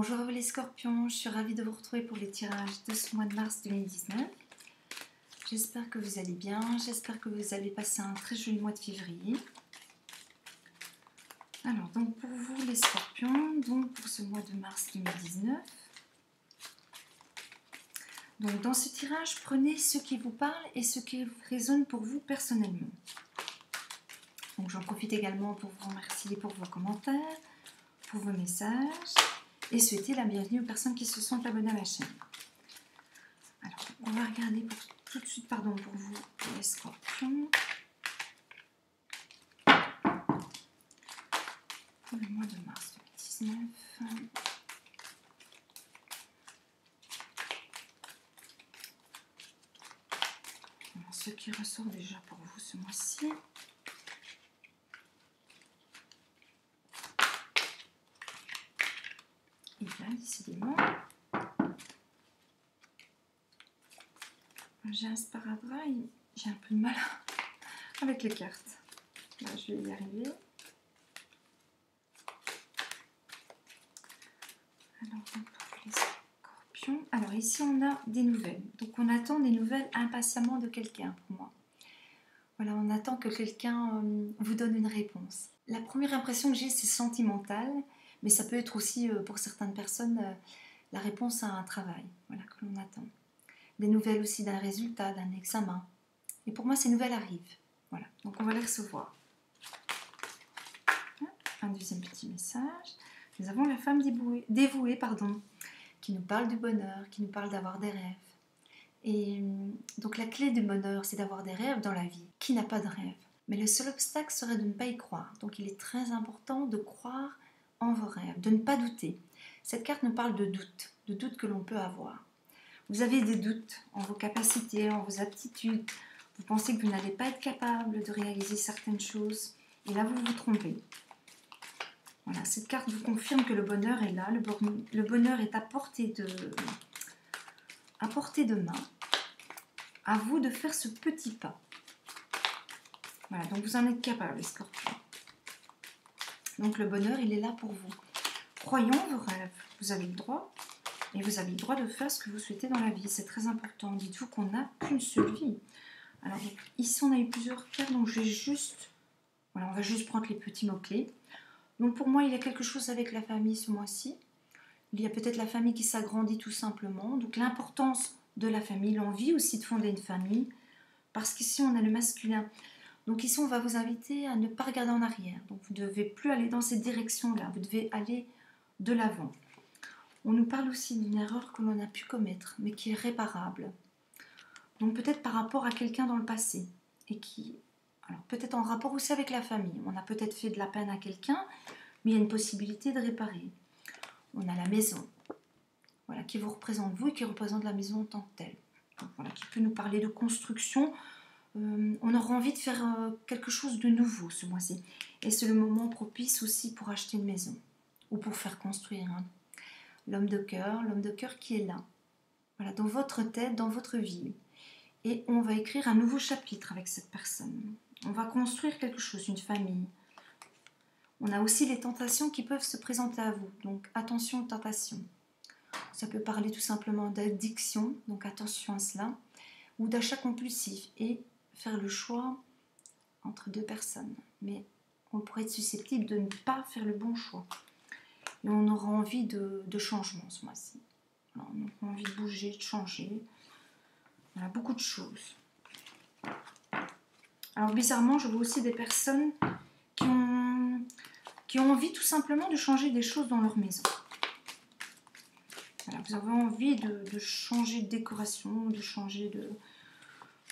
Bonjour à vous les scorpions, je suis ravie de vous retrouver pour les tirages de ce mois de mars 2019. J'espère que vous allez bien, j'espère que vous allez passer un très joli mois de février. Alors donc pour vous les scorpions, donc pour ce mois de mars 2019. Donc dans ce tirage, prenez ce qui vous parle et ce qui résonne pour vous personnellement. Donc j'en profite également pour vous remercier pour vos commentaires, pour vos messages et souhaiter la bienvenue aux personnes qui se sont abonnées à la chaîne. Alors on va regarder tout de suite pour vous les scorpions. Pour le mois de mars 2019. Alors, ce qui ressort déjà pour vous ce mois-ci. Et bien, décidément, j'ai un sparadrap et j'ai un peu de mal avec les cartes. Là, je vais y arriver. Alors, pour les scorpions. Alors, ici, on a des nouvelles. Donc, on attend des nouvelles impatiemment de quelqu'un, pour moi. Voilà, on attend que quelqu'un vous donne une réponse. La première impression que j'ai, c'est sentimental. Mais ça peut être aussi, pour certaines personnes, la réponse à un travail, voilà, que l'on attend. Des nouvelles aussi d'un résultat, d'un examen. Et pour moi, ces nouvelles arrivent. Voilà, donc on va les recevoir. Un deuxième petit message. Nous avons la femme dévouée, qui nous parle du bonheur, qui nous parle d'avoir des rêves. Et donc la clé du bonheur, c'est d'avoir des rêves dans la vie. Qui n'a pas de rêve? Mais le seul obstacle serait de ne pas y croire. Donc il est très important de croire en vos rêves, de ne pas douter. Cette carte nous parle de doutes que l'on peut avoir. Vous avez des doutes en vos capacités, en vos aptitudes. Vous pensez que vous n'allez pas être capable de réaliser certaines choses. Et là, vous vous trompez. Voilà, cette carte vous confirme que le bonheur est là. Le bonheur est à portée de main. À vous de faire ce petit pas. Voilà, donc vous en êtes capable, les scorpions. Donc le bonheur, il est là pour vous. Croyons vos rêves. Vous avez le droit. Et vous avez le droit de faire ce que vous souhaitez dans la vie. C'est très important. Dites-vous qu'on n'a qu'une seule vie. Alors donc, ici, on a eu plusieurs cartes. Donc je vais juste... Voilà, on va juste prendre les petits mots-clés. Donc pour moi, il y a quelque chose avec la famille ce mois-ci. Il y a peut-être la famille qui s'agrandit tout simplement. Donc l'importance de la famille, l'envie aussi de fonder une famille. Parce qu'ici, on a le masculin. Donc ici, on va vous inviter à ne pas regarder en arrière. Donc vous ne devez plus aller dans cette direction-là. Vous devez aller de l'avant. On nous parle aussi d'une erreur que l'on a pu commettre, mais qui est réparable. Donc peut-être par rapport à quelqu'un dans le passé. Et qui, alors peut-être en rapport aussi avec la famille. On a peut-être fait de la peine à quelqu'un, mais il y a une possibilité de réparer. On a la maison, voilà, qui vous représente vous et qui représente la maison en tant que telle. Donc, voilà, qui peut nous parler de construction. On aura envie de faire quelque chose de nouveau ce mois-ci. Et c'est le moment propice aussi pour acheter une maison. Ou pour faire construire. L'homme de cœur qui est là. Voilà, dans votre tête, dans votre vie. Et on va écrire un nouveau chapitre avec cette personne. On va construire quelque chose, une famille. On a aussi les tentations qui peuvent se présenter à vous. Donc attention aux tentations. Ça peut parler tout simplement d'addiction, donc attention à cela. Ou d'achat compulsif. Et faire le choix entre deux personnes. Mais on pourrait être susceptible de ne pas faire le bon choix. Et on aura envie de changement ce mois-ci. On a envie de bouger, de changer. Voilà, beaucoup de choses. Alors bizarrement, je vois aussi des personnes qui ont envie tout simplement de changer des choses dans leur maison. Voilà, vous avez envie de changer de décoration, de changer de...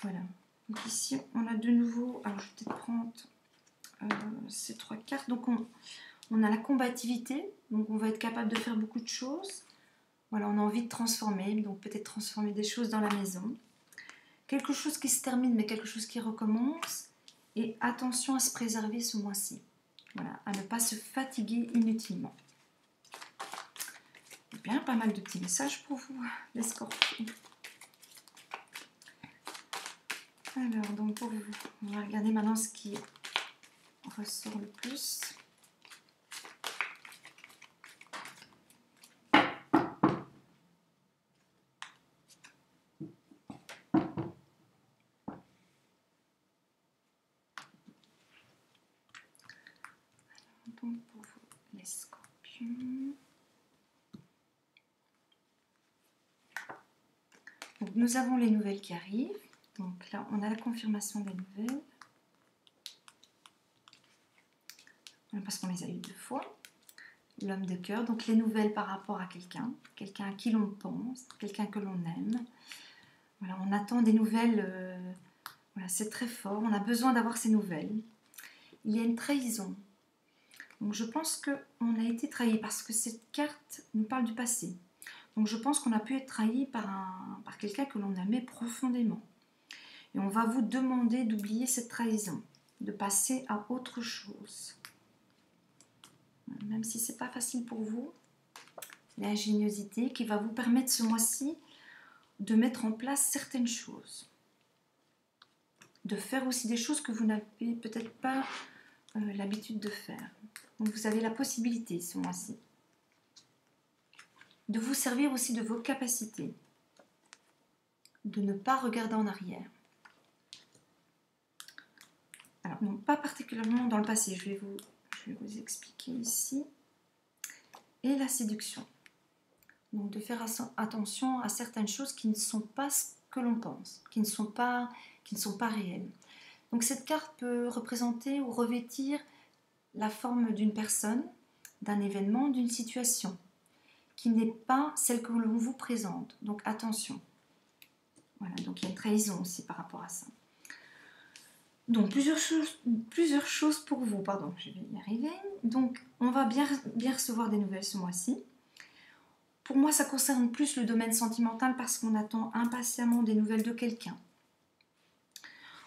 Voilà. Donc ici, on a de nouveau... Alors je vais peut-être prendre ces trois cartes. Donc on a la combativité. Donc on va être capable de faire beaucoup de choses. Voilà, on a envie de transformer. Donc peut-être transformer des choses dans la maison. Quelque chose qui se termine, mais quelque chose qui recommence. Et attention à se préserver ce mois-ci. Voilà, à ne pas se fatiguer inutilement. Eh bien, pas mal de petits messages pour vous, les scorpions. Alors, donc pour vous, on va regarder maintenant ce qui ressort le plus. Donc pour vous, les scorpions. Donc, nous avons les nouvelles qui arrivent. Donc là, on a la confirmation des nouvelles. Parce qu'on les a eues 2 fois. L'homme de cœur, donc les nouvelles par rapport à quelqu'un, quelqu'un à qui l'on pense, quelqu'un que l'on aime. Voilà, on attend des nouvelles, voilà, c'est très fort, on a besoin d'avoir ces nouvelles. Il y a une trahison. Donc je pense qu'on a été trahi parce que cette carte nous parle du passé. Donc je pense qu'on a pu être trahi par quelqu'un que l'on aimait profondément. Et on va vous demander d'oublier cette trahison, de passer à autre chose. Même si ce n'est pas facile pour vous, l'ingéniosité qui va vous permettre ce mois-ci de mettre en place certaines choses. De faire aussi des choses que vous n'avez peut-être pas l'habitude de faire. Donc vous avez la possibilité ce mois-ci de vous servir aussi de vos capacités, de ne pas regarder en arrière. Alors, non, pas particulièrement dans le passé, je vais vous expliquer ici. Et la séduction. Donc de faire attention à certaines choses qui ne sont pas ce que l'on pense, qui ne sont pas réelles. Donc cette carte peut représenter ou revêtir la forme d'une personne, d'un événement, d'une situation, qui n'est pas celle que l'on vous présente. Donc attention. Voilà, donc il y a une trahison aussi par rapport à ça. Donc plusieurs choses pour vous, pardon, je vais y arriver. Donc on va bien recevoir des nouvelles ce mois-ci. Pour moi, ça concerne plus le domaine sentimental parce qu'on attend impatiemment des nouvelles de quelqu'un.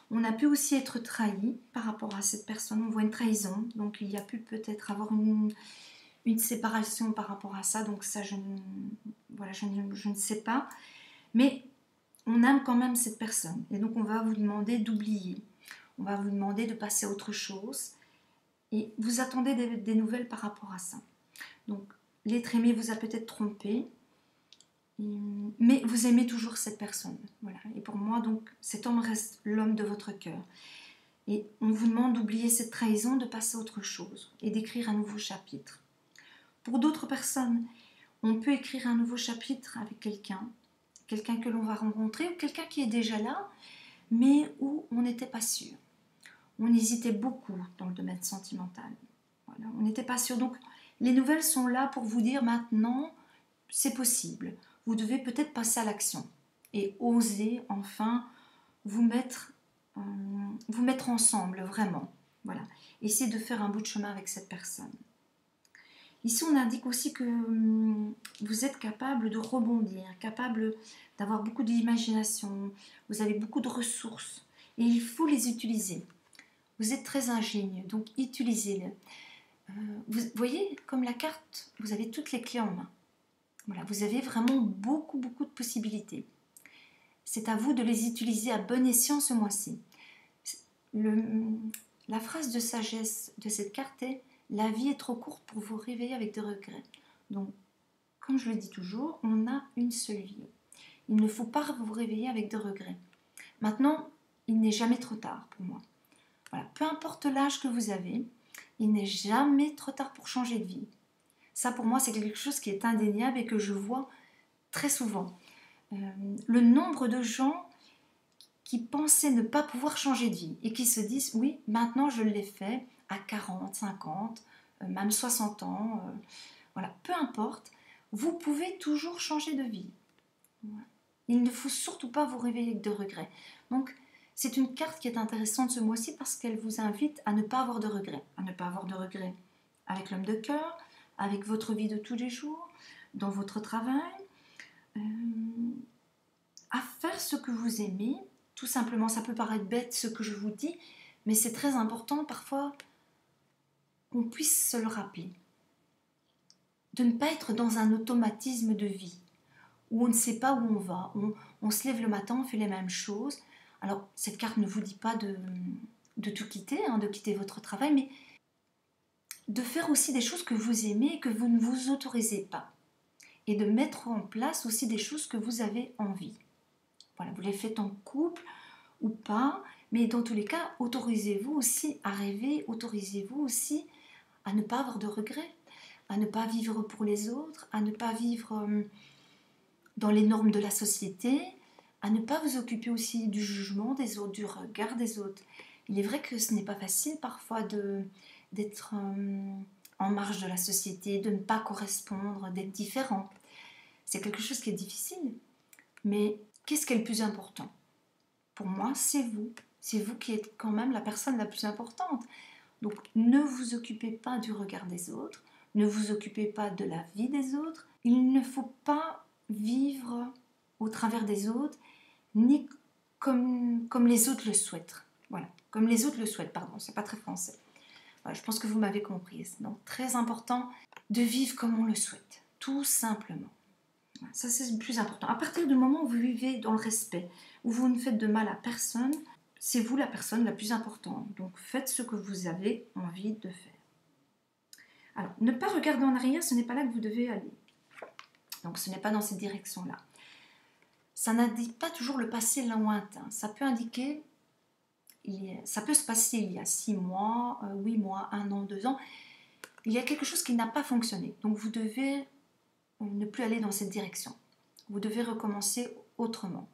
On a pu aussi être trahi par rapport à cette personne, on voit une trahison, donc il y a pu peut-être avoir une séparation par rapport à ça, donc ça je ne sais pas. Mais on aime quand même cette personne et donc on va vous demander d'oublier. On va vous demander de passer à autre chose et vous attendez des nouvelles par rapport à ça. Donc, l'être aimé vous a peut-être trompé, mais vous aimez toujours cette personne. Voilà. Et pour moi, donc, cet homme reste l'homme de votre cœur. Et on vous demande d'oublier cette trahison, de passer à autre chose et d'écrire un nouveau chapitre. Pour d'autres personnes, on peut écrire un nouveau chapitre avec quelqu'un que l'on va rencontrer ou quelqu'un qui est déjà là, mais où on n'était pas sûr. On hésitait beaucoup dans le domaine sentimental. Voilà, on n'était pas sûr. Donc, les nouvelles sont là pour vous dire maintenant, c'est possible. Vous devez peut-être passer à l'action et oser enfin vous mettre ensemble, vraiment. Voilà. Essayez de faire un bout de chemin avec cette personne. Ici, on indique aussi que vous êtes capable de rebondir, capable d'avoir beaucoup d'imagination. Vous avez beaucoup de ressources et il faut les utiliser. Vous êtes très ingénieux, donc utilisez-les. Vous voyez, comme la carte, vous avez toutes les clés en main. Voilà, vous avez vraiment beaucoup de possibilités. C'est à vous de les utiliser à bon escient ce mois-ci. La phrase de sagesse de cette carte est « La vie est trop courte pour vous réveiller avec des regrets ». Donc, comme je le dis toujours, on a une seule vie. Il ne faut pas vous réveiller avec de regrets. Maintenant, il n'est jamais trop tard pour moi. Voilà, peu importe l'âge que vous avez, il n'est jamais trop tard pour changer de vie. Ça, pour moi, c'est quelque chose qui est indéniable et que je vois très souvent. Le nombre de gens qui pensaient ne pas pouvoir changer de vie et qui se disent « Oui, maintenant je l'ai fait à 40, 50, même 60 ans. Voilà, peu importe, vous pouvez toujours changer de vie. Voilà. Il ne faut surtout pas vous réveiller avec de regrets. Donc, c'est une carte qui est intéressante ce mois-ci parce qu'elle vous invite à ne pas avoir de regrets. À ne pas avoir de regrets avec l'homme de cœur, avec votre vie de tous les jours, dans votre travail, à faire ce que vous aimez. Tout simplement, ça peut paraître bête ce que je vous dis, mais c'est très important parfois qu'on puisse se le rappeler. De ne pas être dans un automatisme de vie, où on ne sait pas où on va, on se lève le matin, on fait les mêmes choses. Alors, cette carte ne vous dit pas de tout quitter, de quitter votre travail, mais de faire aussi des choses que vous aimez et que vous ne vous autorisez pas. Et de mettre en place aussi des choses que vous avez envie. Voilà, vous les faites en couple ou pas, mais dans tous les cas, autorisez-vous aussi à rêver, autorisez-vous aussi à ne pas avoir de regrets, à ne pas vivre pour les autres, à ne pas vivre dans les normes de la société, à ne pas vous occuper aussi du jugement des autres, du regard des autres. Il est vrai que ce n'est pas facile parfois d'être en marge de la société, de ne pas correspondre, d'être différent. C'est quelque chose qui est difficile. Mais qu'est-ce qui est le plus important? Pour moi, c'est vous. C'est vous qui êtes quand même la personne la plus importante. Donc ne vous occupez pas du regard des autres, ne vous occupez pas de la vie des autres. Il ne faut pas vivre au travers des autres, ni comme les autres le souhaitent. Voilà, comme les autres le souhaitent, pardon, c'est pas très français. Voilà, je pense que vous m'avez comprise. Donc très important de vivre comme on le souhaite, tout simplement. Voilà, ça c'est le plus important. À partir du moment où vous vivez dans le respect, où vous ne faites de mal à personne, c'est vous la personne la plus importante. Donc faites ce que vous avez envie de faire. Alors, ne pas regarder en arrière, ce n'est pas là que vous devez aller. Donc ce n'est pas dans cette direction-là. Ça n'indique pas toujours le passé lointain. Ça peut indiquer, ça peut se passer il y a 6 mois, 8 mois, 1 an, 2 ans. Il y a quelque chose qui n'a pas fonctionné. Donc vous devez ne plus aller dans cette direction. Vous devez recommencer autrement.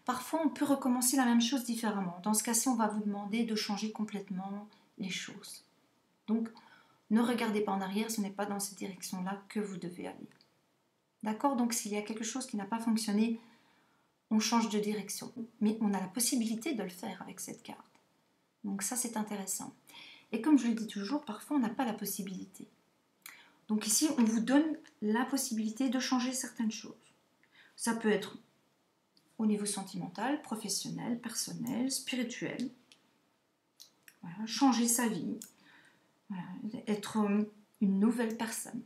Parfois, on peut recommencer la même chose différemment. Dans ce cas-ci, on va vous demander de changer complètement les choses. Donc, ne regardez pas en arrière, ce n'est pas dans cette direction-là que vous devez aller. D'accord? Donc, s'il y a quelque chose qui n'a pas fonctionné, on change de direction. Mais on a la possibilité de le faire avec cette carte. Donc ça, c'est intéressant. Et comme je le dis toujours, parfois, on n'a pas la possibilité. Donc ici, on vous donne la possibilité de changer certaines choses. Ça peut être au niveau sentimental, professionnel, personnel, spirituel. Voilà, changer sa vie. Voilà, être une nouvelle personne.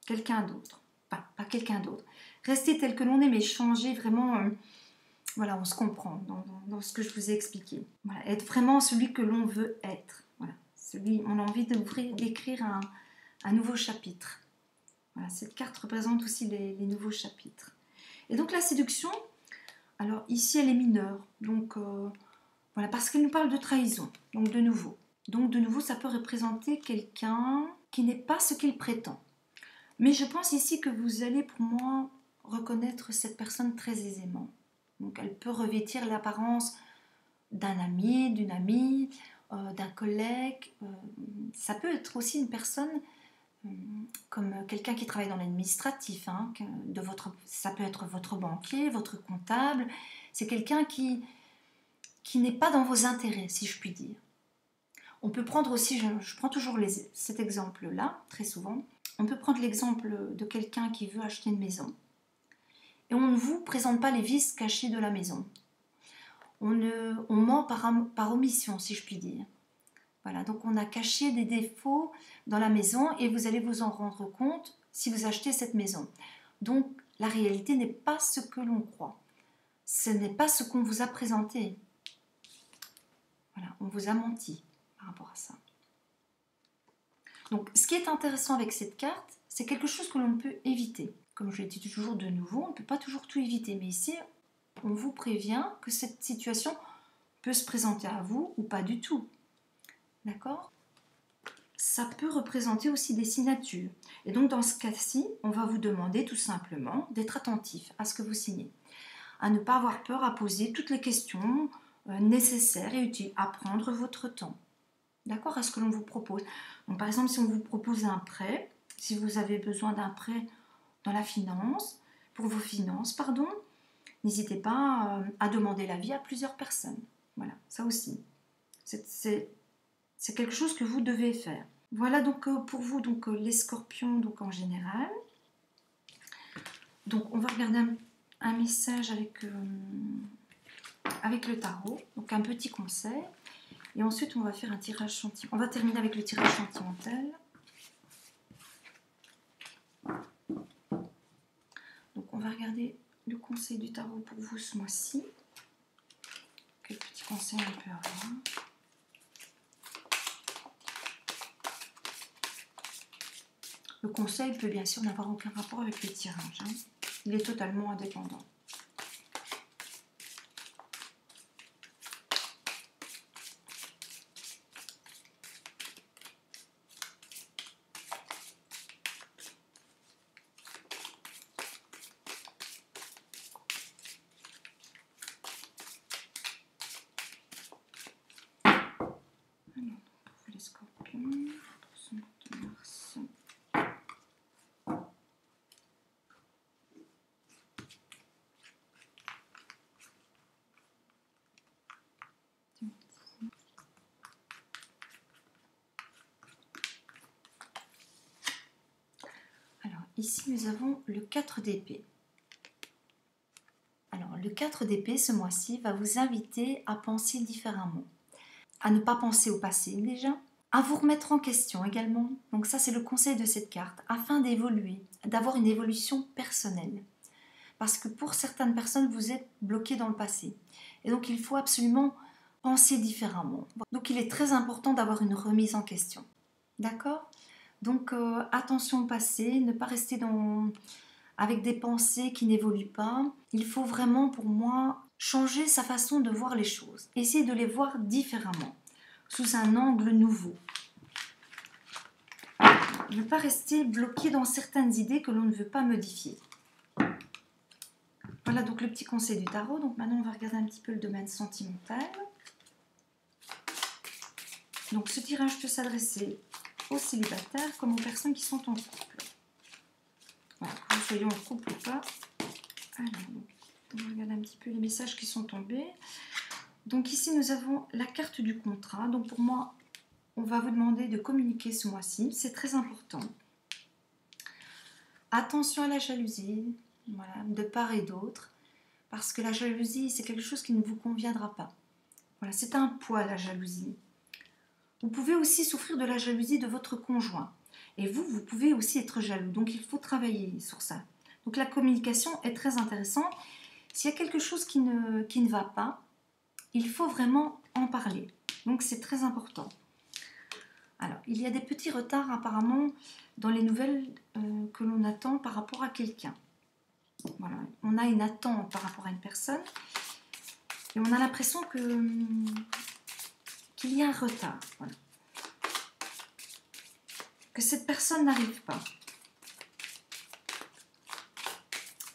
Quelqu'un d'autre. Pas quelqu'un d'autre. Rester tel que l'on est, mais changer vraiment... voilà, on se comprend dans ce que je vous ai expliqué. Voilà, être vraiment celui que l'on veut être. Voilà, on a envie d'écrire un nouveau chapitre. Voilà, cette carte représente aussi les nouveaux chapitres. Et donc la séduction, alors ici elle est mineure. Donc voilà, parce qu'elle nous parle de trahison. Donc de nouveau. Donc de nouveau, ça peut représenter quelqu'un qui n'est pas ce qu'il prétend. Mais je pense ici que vous allez pour moi reconnaître cette personne très aisément. Donc elle peut revêtir l'apparence d'un ami, d'une amie, d'un collègue. Ça peut être aussi une personne comme quelqu'un qui travaille dans l'administratif. Hein, ça peut être votre banquier, votre comptable. C'est quelqu'un qui n'est pas dans vos intérêts, si je puis dire. On peut prendre aussi, je prends toujours cet exemple-là, très souvent. On peut prendre l'exemple de quelqu'un qui veut acheter une maison. Et on ne vous présente pas les vices cachés de la maison. On ment par omission, si je puis dire. Voilà, donc on a caché des défauts dans la maison et vous allez vous en rendre compte si vous achetez cette maison. Donc la réalité n'est pas ce que l'on croit. Ce n'est pas ce qu'on vous a présenté. Voilà, on vous a menti par rapport à ça. Donc ce qui est intéressant avec cette carte, c'est quelque chose que l'on peut éviter. Comme je l'ai dit toujours de nouveau, on ne peut pas toujours tout éviter, mais ici, on vous prévient que cette situation peut se présenter à vous ou pas du tout. D'accord? Ça peut représenter aussi des signatures. Et donc, dans ce cas-ci, on va vous demander tout simplement d'être attentif à ce que vous signez. À ne pas avoir peur à poser toutes les questions nécessaires et utiles. À prendre votre temps. D'accord? À ce que l'on vous propose. Donc, par exemple, si on vous propose un prêt, si vous avez besoin d'un prêt dans la finance, pour vos finances, pardon, n'hésitez pas à demander l'avis à plusieurs personnes. Voilà, ça aussi. C'est quelque chose que vous devez faire. Voilà donc pour vous donc les scorpions donc en général. Donc on va regarder un message avec le tarot, donc un petit conseil. Et ensuite on va faire un tirage sentimental. On va terminer avec le tirage sentimental. Donc on va regarder le conseil du tarot pour vous ce mois-ci. Quel petit conseil on peut avoir? Le conseil peut bien sûr n'avoir aucun rapport avec le tirage. Hein. Il est totalement indépendant. ici nous avons le 4 d'épée. Alors le 4 d'épée ce mois-ci va vous inviter à penser différemment, à ne pas penser au passé déjà, à vous remettre en question également. Donc ça c'est le conseil de cette carte, afin d'évoluer, d'avoir une évolution personnelle. Parce que pour certaines personnes, vous êtes bloqué dans le passé. Et donc il faut absolument penser différemment. Donc il est très important d'avoir une remise en question. D'accord? Donc attention au passé, ne pas rester avec des pensées qui n'évoluent pas. Il faut vraiment, pour moi, changer sa façon de voir les choses. Essayer de les voir différemment, sous un angle nouveau. Ne pas rester bloqué dans certaines idées que l'on ne veut pas modifier. Voilà donc le petit conseil du tarot. Donc maintenant on va regarder un petit peu le domaine sentimental. Donc ce tirage peut s'adresser aux célibataires comme aux personnes qui sont en couple. Voilà, que nous soyons en couple ou pas. Alors, on va regarder un petit peu les messages qui sont tombés. Donc ici nous avons la carte du contrat. Donc pour moi, on va vous demander de communiquer ce mois-ci. C'est très important. Attention à la jalousie, voilà, de part et d'autre. Parce que la jalousie, c'est quelque chose qui ne vous conviendra pas. Voilà, c'est un poids, la jalousie. Vous pouvez aussi souffrir de la jalousie de votre conjoint. Et vous pouvez aussi être jaloux. Donc, il faut travailler sur ça. Donc, la communication est très intéressante. S'il y a quelque chose qui ne va pas, il faut vraiment en parler. Donc, c'est très important. Alors, il y a des petits retards apparemment dans les nouvelles que l'on attend par rapport à quelqu'un. Voilà, on a une attente par rapport à une personne et on a l'impression qu'il y a un retard. Voilà. Que cette personne n'arrive pas.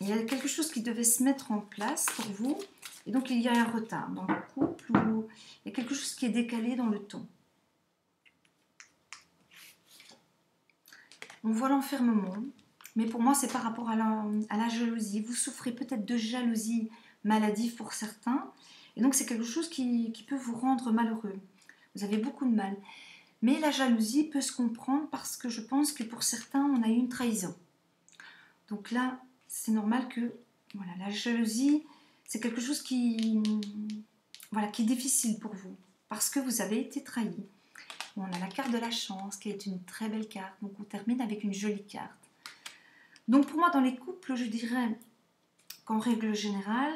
Il y a quelque chose qui devait se mettre en place pour vous et donc il y a un retard dans le couple ou il y a quelque chose qui est décalé dans le temps. On voit l'enfermement, mais pour moi c'est par rapport à la jalousie. Vous souffrez peut-être de jalousie maladive pour certains et donc c'est quelque chose qui peut vous rendre malheureux. Vous avez beaucoup de mal. Mais la jalousie peut se comprendre parce que je pense que pour certains, on a eu une trahison. Donc là, c'est normal que voilà, la jalousie, c'est quelque chose qui est difficile pour vous. Parce que vous avez été trahi. On a la carte de la chance, qui est une très belle carte. Donc on termine avec une jolie carte. Donc pour moi, dans les couples, je dirais qu'en règle générale,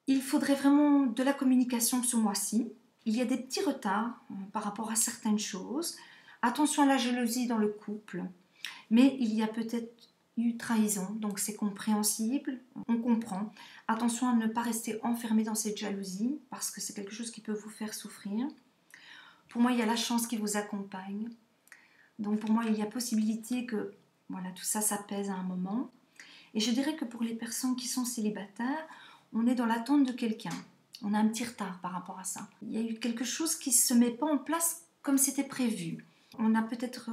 il faudrait vraiment de la communication ce mois-ci. Il y a des petits retards par rapport à certaines choses. Attention à la jalousie dans le couple. Mais il y a peut-être eu trahison, donc c'est compréhensible, on comprend. Attention à ne pas rester enfermé dans cette jalousie, parce que c'est quelque chose qui peut vous faire souffrir. Pour moi, il y a la chance qui vous accompagne. Donc pour moi, il y a possibilité que voilà, tout ça s'apaise à un moment. Et je dirais que pour les personnes qui sont célibataires, on est dans l'attente de quelqu'un. On a un petit retard par rapport à ça. Il y a eu quelque chose qui ne se met pas en place comme c'était prévu. On a peut-être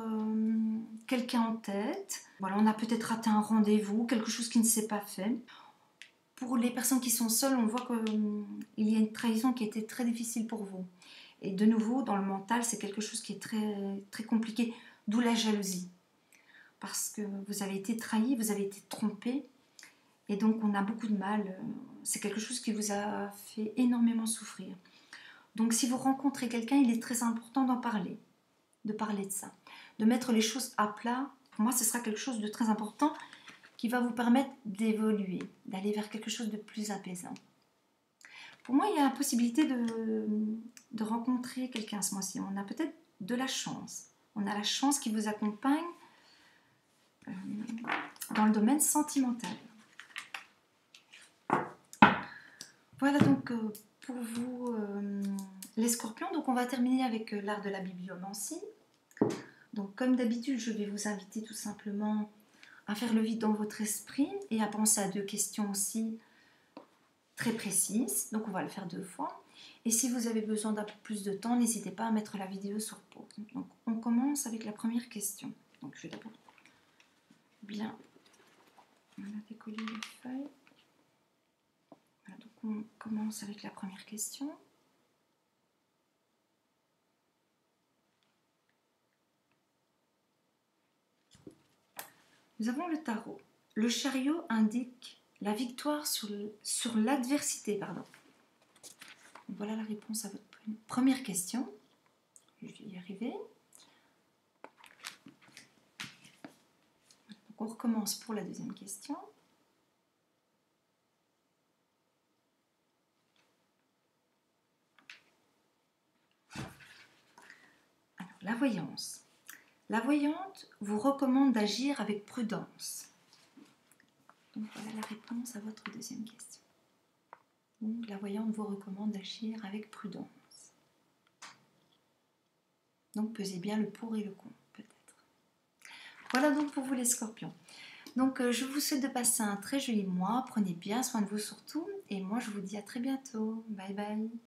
quelqu'un en tête. Voilà, on a peut-être raté un rendez-vous, quelque chose qui ne s'est pas fait. Pour les personnes qui sont seules, on voit qu'il y a une trahison qui a été très difficile pour vous. Et de nouveau, dans le mental, c'est quelque chose qui est très, très compliqué, d'où la jalousie. Parce que vous avez été trahi, vous avez été trompé. Et donc, on a beaucoup de mal. C'est quelque chose qui vous a fait énormément souffrir. Donc, si vous rencontrez quelqu'un, il est très important d'en parler. De parler de ça. De mettre les choses à plat. Pour moi, ce sera quelque chose de très important qui va vous permettre d'évoluer, d'aller vers quelque chose de plus apaisant. Pour moi, il y a la possibilité de rencontrer quelqu'un ce mois-ci. On a peut-être de la chance. On a la chance qui vous accompagne dans le domaine sentimental. Voilà donc pour vous les scorpions. Donc on va terminer avec l'art de la bibliomancie. Donc comme d'habitude, je vais vous inviter tout simplement à faire le vide dans votre esprit et à penser à 2 questions aussi très précises. Donc on va le faire 2 fois. Et si vous avez besoin d'un peu plus de temps, n'hésitez pas à mettre la vidéo sur pause. Donc on commence avec la première question. Donc je vais d'abord bien décoller les feuilles. Voilà, donc on commence avec la première question. Nous avons le tarot. Le chariot indique la victoire sur l'adversité. Pardon. Voilà la réponse à votre première question. Je vais y arriver. Donc on recommence pour la deuxième question. Alors, la voyance. La voyante vous recommande d'agir avec prudence. Donc voilà la réponse à votre deuxième question. Donc la voyante vous recommande d'agir avec prudence. Donc pesez bien le pour et le contre peut-être. Voilà donc pour vous les scorpions. Donc je vous souhaite de passer un très joli mois. Prenez bien soin de vous surtout. Et moi je vous dis à très bientôt. Bye bye.